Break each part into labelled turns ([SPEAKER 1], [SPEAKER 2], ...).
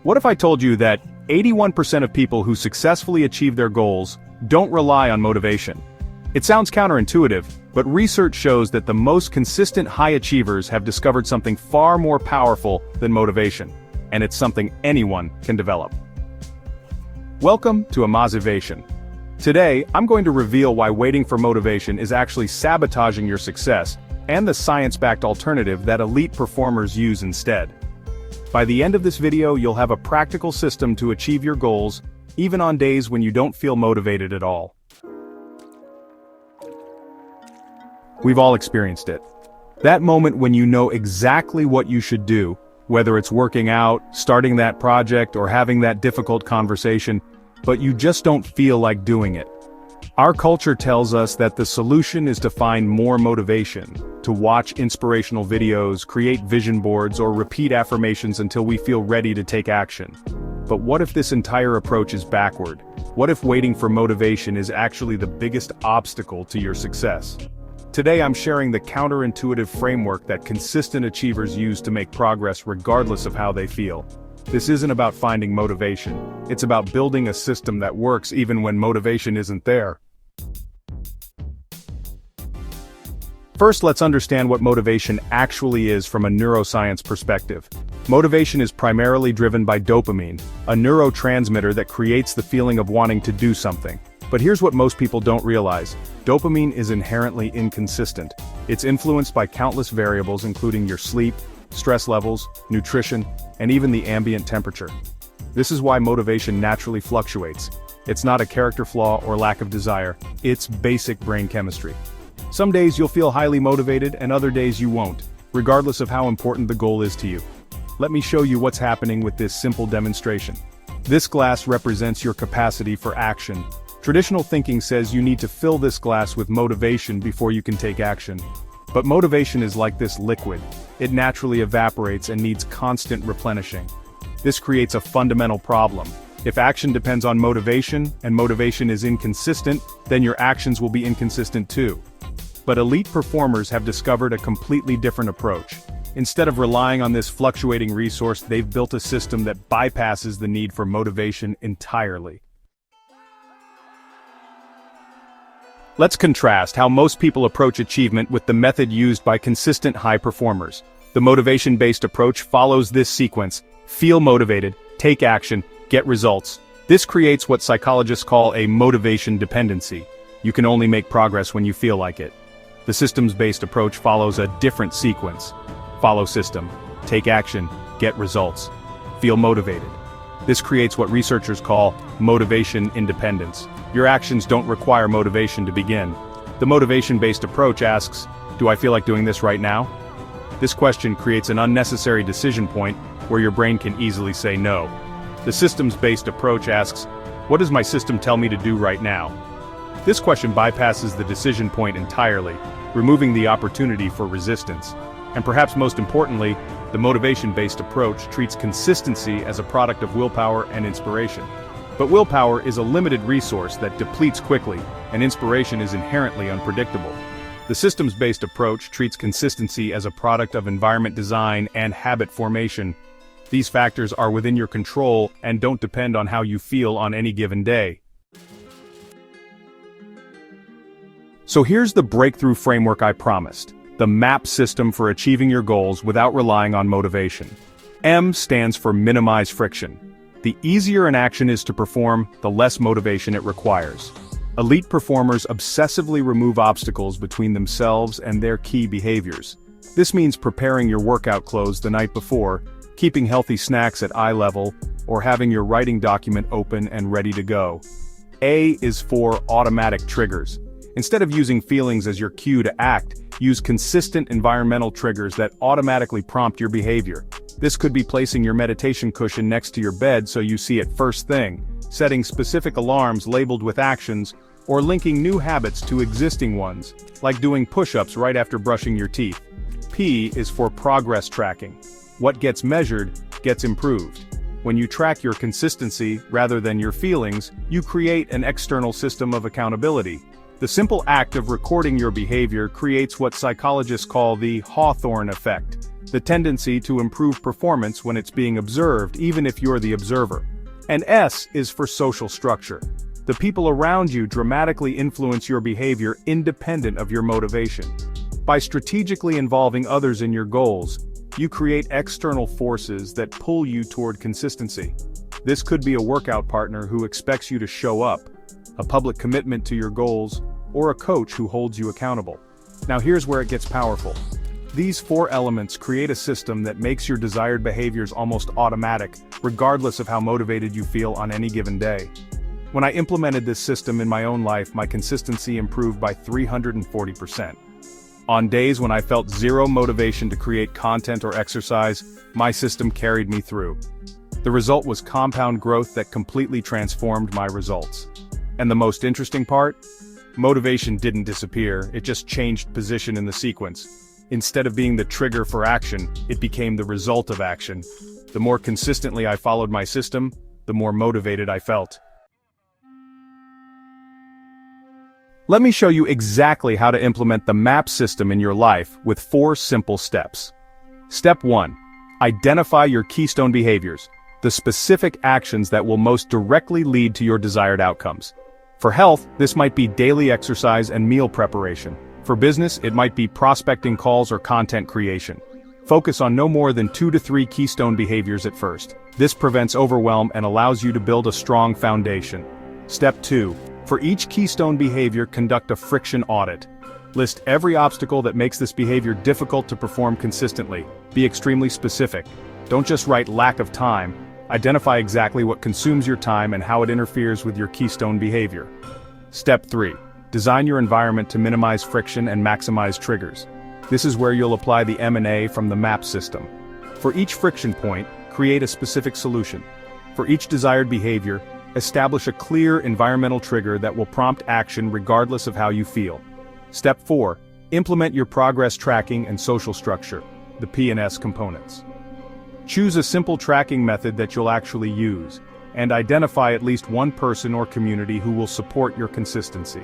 [SPEAKER 1] What if I told you that 81% of people who successfully achieve their goals don't rely on motivation? It sounds counterintuitive, but research shows that the most consistent high achievers have discovered something far more powerful than motivation, and it's something anyone can develop. Welcome to Amazivation. Today, I'm going to reveal why waiting for motivation is actually sabotaging your success, and the science-backed alternative that elite performers use instead. By the end of this video, you'll have a practical system to achieve your goals, even on days when you don't feel motivated at all. We've all experienced it. That moment when you know exactly what you should do, whether it's working out, starting that project, or having that difficult conversation, but you just don't feel like doing it. Our culture tells us that the solution is to find more motivation, to watch inspirational videos, create vision boards, or repeat affirmations until we feel ready to take action. But what if this entire approach is backward? What if waiting for motivation is actually the biggest obstacle to your success? Today I'm sharing the counterintuitive framework that consistent achievers use to make progress regardless of how they feel. This isn't about finding motivation, it's about building a system that works even when motivation isn't there. First, let's understand what motivation actually is from a neuroscience perspective. Motivation is primarily driven by dopamine, a neurotransmitter that creates the feeling of wanting to do something. But here's what most people don't realize. Dopamine is inherently inconsistent. It's influenced by countless variables including your sleep, stress levels, nutrition, and even the ambient temperature. This is why motivation naturally fluctuates. It's not a character flaw or lack of desire, it's basic brain chemistry. Some days you'll feel highly motivated and other days you won't, regardless of how important the goal is to you. Let me show you what's happening with this simple demonstration. This glass represents your capacity for action. Traditional thinking says you need to fill this glass with motivation before you can take action. But motivation is like this liquid. It naturally evaporates and needs constant replenishing. This creates a fundamental problem. If action depends on motivation, and motivation is inconsistent, then your actions will be inconsistent too. But elite performers have discovered a completely different approach. Instead of relying on this fluctuating resource, they've built a system that bypasses the need for motivation entirely. Let's contrast how most people approach achievement with the method used by consistent high performers. The motivation-based approach follows this sequence: feel motivated, take action, get results. This creates what psychologists call a motivation dependency. You can only make progress when you feel like it. The systems-based approach follows a different sequence. Follow system, take action, get results, feel motivated. This creates what researchers call motivation independence. Your actions don't require motivation to begin. The motivation-based approach asks, do I feel like doing this right now? This question creates an unnecessary decision point where your brain can easily say no. The systems-based approach asks, what does my system tell me to do right now? This question bypasses the decision point entirely, removing the opportunity for resistance. And perhaps most importantly, the motivation-based approach treats consistency as a product of willpower and inspiration. But willpower is a limited resource that depletes quickly, and inspiration is inherently unpredictable. The systems-based approach treats consistency as a product of environment design and habit formation. These factors are within your control and don't depend on how you feel on any given day. So here's the breakthrough framework I promised. The MAP system for achieving your goals without relying on motivation. M stands for minimize friction. The easier an action is to perform, the less motivation it requires. Elite performers obsessively remove obstacles between themselves and their key behaviors. This means preparing your workout clothes the night before, keeping healthy snacks at eye level, or having your writing document open and ready to go. A is for automatic triggers. Instead of using feelings as your cue to act, use consistent environmental triggers that automatically prompt your behavior. This could be placing your meditation cushion next to your bed so you see it first thing, setting specific alarms labeled with actions, or linking new habits to existing ones, like doing push-ups right after brushing your teeth. P is for progress tracking. What gets measured, gets improved. When you track your consistency rather than your feelings, you create an external system of accountability. The simple act of recording your behavior creates what psychologists call the Hawthorne effect. the tendency to improve performance when it's being observed, even if you're the observer. And S is for social structure. The people around you dramatically influence your behavior independent of your motivation. By strategically involving others in your goals, you create external forces that pull you toward consistency. This could be a workout partner who expects you to show up, a public commitment to your goals, or a coach who holds you accountable. Now here's where it gets powerful. These four elements create a system that makes your desired behaviors almost automatic, regardless of how motivated you feel on any given day. When I implemented this system in my own life, my consistency improved by 340%. On days when I felt zero motivation to create content or exercise, my system carried me through. The result was compound growth that completely transformed my results. And the most interesting part? Motivation didn't disappear, it just changed position in the sequence. Instead of being the trigger for action, it became the result of action. The more consistently I followed my system, the more motivated I felt. Let me show you exactly how to implement the MAP system in your life with 4 simple steps. Step 1. Identify your keystone behaviors, the specific actions that will most directly lead to your desired outcomes. For health, this might be daily exercise and meal preparation. For business, it might be prospecting calls or content creation. Focus on no more than 2 to 3 keystone behaviors at first. This prevents overwhelm and allows you to build a strong foundation. Step 2. For each keystone behavior, conduct a friction audit. List every obstacle that makes this behavior difficult to perform consistently. Be extremely specific. Don't just write lack of time. Identify exactly what consumes your time and how it interferes with your keystone behavior. Step 3. Design your environment to minimize friction and maximize triggers. This is where you'll apply the M&A from the MAP system. For each friction point, create a specific solution. For each desired behavior, establish a clear environmental trigger that will prompt action regardless of how you feel. Step 4. Implement your progress tracking and social structure, the P&S components. Choose a simple tracking method that you'll actually use, and identify at least one person or community who will support your consistency.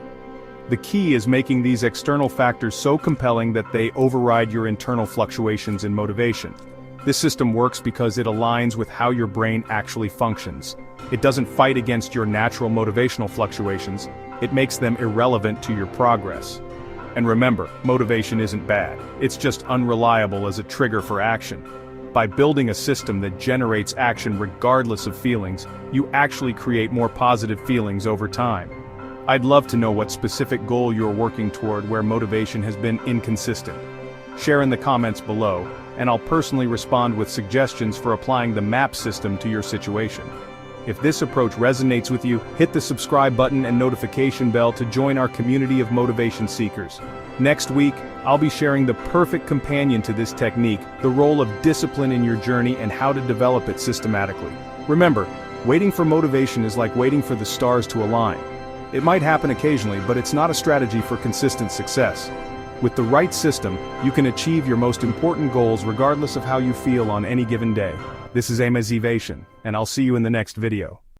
[SPEAKER 1] The key is making these external factors so compelling that they override your internal fluctuations in motivation. This system works because it aligns with how your brain actually functions. It doesn't fight against your natural motivational fluctuations, it makes them irrelevant to your progress. And remember, motivation isn't bad, it's just unreliable as a trigger for action. By building a system that generates action regardless of feelings, you actually create more positive feelings over time. I'd love to know what specific goal you're working toward where motivation has been inconsistent. Share in the comments below, and I'll personally respond with suggestions for applying the MAP system to your situation. If this approach resonates with you, hit the subscribe button and notification bell to join our community of motivation seekers. Next week, I'll be sharing the perfect companion to this technique, the role of discipline in your journey and how to develop it systematically. Remember, waiting for motivation is like waiting for the stars to align. It might happen occasionally, but it's not a strategy for consistent success. With the right system, you can achieve your most important goals regardless of how you feel on any given day. This is Amazivation, and I'll see you in the next video.